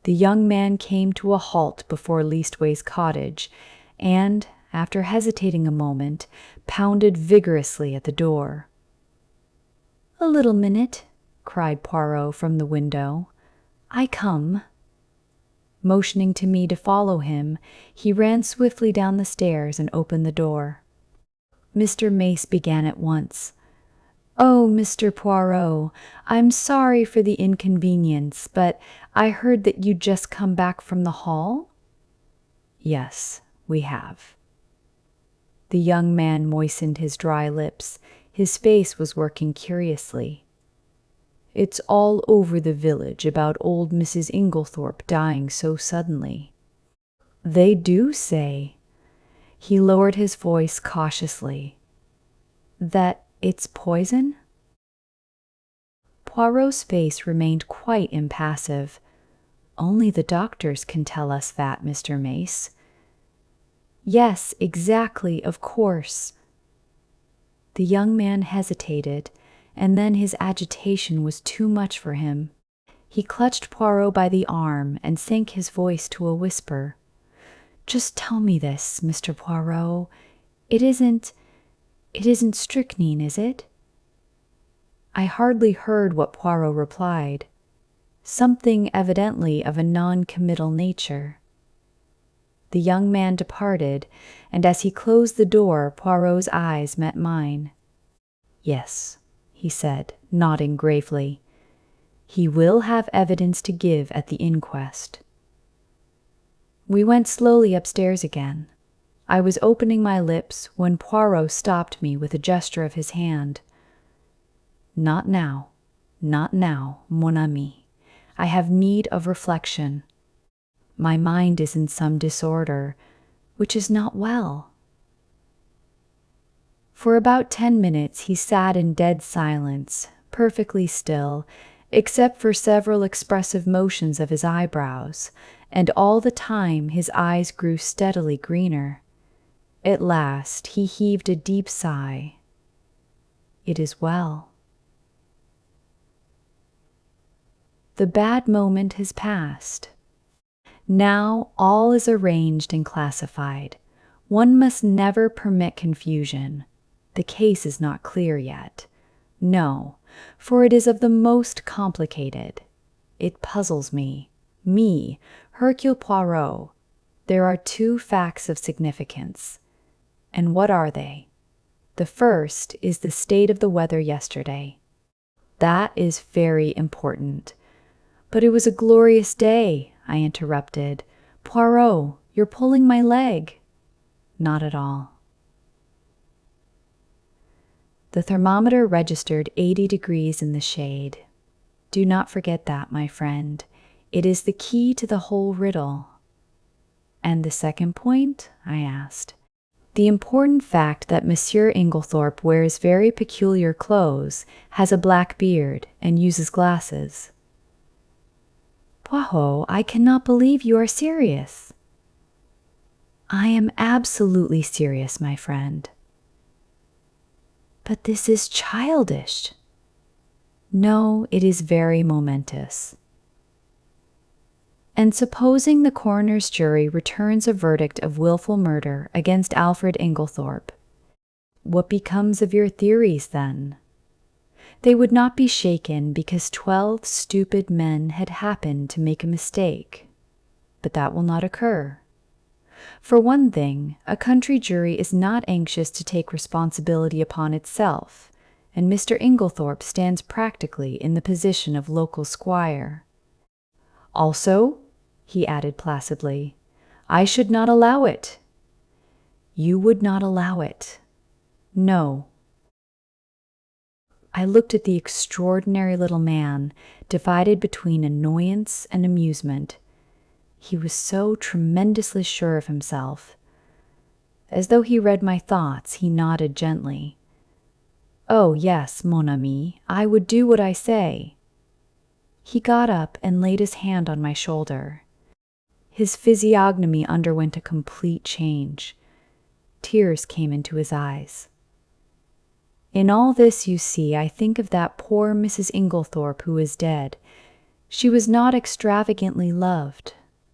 The young man came to a halt before Leastways Cottage, and, after hesitating a moment, pounded vigorously at the door. A little minute, cried Poirot from the window. I come. Motioning to me to follow him, he ran swiftly down the stairs and opened the door. Mr. Mace began at once. "Oh, Mr. Poirot, I'm sorry for the inconvenience, but I heard that you'd just come back from the hall?" "Yes, we have." The young man moistened his dry lips. His face was working curiously. "It's all over the village about old Mrs. Inglethorpe dying so suddenly." "They do say," he lowered his voice cautiously, "that it's poison?" Poirot's face remained quite impassive. "Only the doctors can tell us that, Mr. Mace." "Yes, exactly, of course." The young man hesitated, and then his agitation was too much for him. He clutched Poirot by the arm and sank his voice to a whisper. "Just tell me this, Mr. Poirot. It isn't strychnine, is it?" I hardly heard what Poirot replied. Something evidently of a non-committal nature. The young man departed, and as he closed the door, Poirot's eyes met mine. "Yes," he said, nodding gravely. "He will have evidence to give at the inquest." We went slowly upstairs again. I was opening my lips when Poirot stopped me with a gesture of his hand. Not now, mon ami. I have need of reflection. My mind is in some disorder, which is not well." For about 10 minutes he sat in dead silence, perfectly still, except for several expressive motions of his eyebrows, and all the time his eyes grew steadily greener. At last he heaved a deep sigh. "It is well." The bad moment has passed. Now all is arranged and classified. One must never permit confusion. The case is not clear yet. No, for it is of the most complicated. It puzzles me, Hercule Poirot. There are 2 facts of significance. And what are they? The first is the state of the weather yesterday. That is very important. "But it was a glorious day," I interrupted. "Poirot, you're pulling my leg." "Not at all." The thermometer registered 80 degrees in the shade. Do not forget that, my friend. It is the key to the whole riddle. "And the second point?" I asked. "The important fact that Monsieur Inglethorpe wears very peculiar clothes, has a black beard, and uses glasses." "Poirot, I cannot believe you are serious." "I am absolutely serious, my friend." "But this is childish." "No, it is very momentous." "And supposing the coroner's jury returns a verdict of willful murder against Alfred Inglethorpe, what becomes of your theories then?" "They would not be shaken because 12 stupid men had happened to make a mistake. But that will not occur. For one thing, a country jury is not anxious to take responsibility upon itself, and Mr. Inglethorpe stands practically in the position of local squire. Also," he added placidly, "I should not allow it." "You would not allow it." "No." I looked at the extraordinary little man, divided between annoyance and amusement. He was so tremendously sure of himself. As though he read my thoughts, he nodded gently. "Oh, yes, mon ami, I would do what I say." He got up and laid his hand on my shoulder. His physiognomy underwent a complete change. Tears came into his eyes. "In all this, you see, I think of that poor Mrs. Inglethorpe who is dead. She was not extravagantly loved,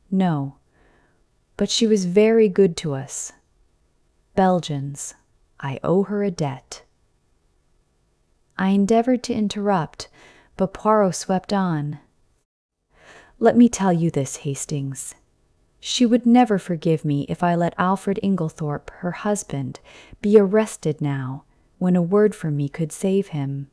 no, but she was very good to us. Belgians, I owe her a debt." I endeavored to interrupt, but Poirot swept on. "Let me tell you this, Hastings. She would never forgive me if I let Alfred Inglethorpe, her husband, be arrested now, when a word from me could save him.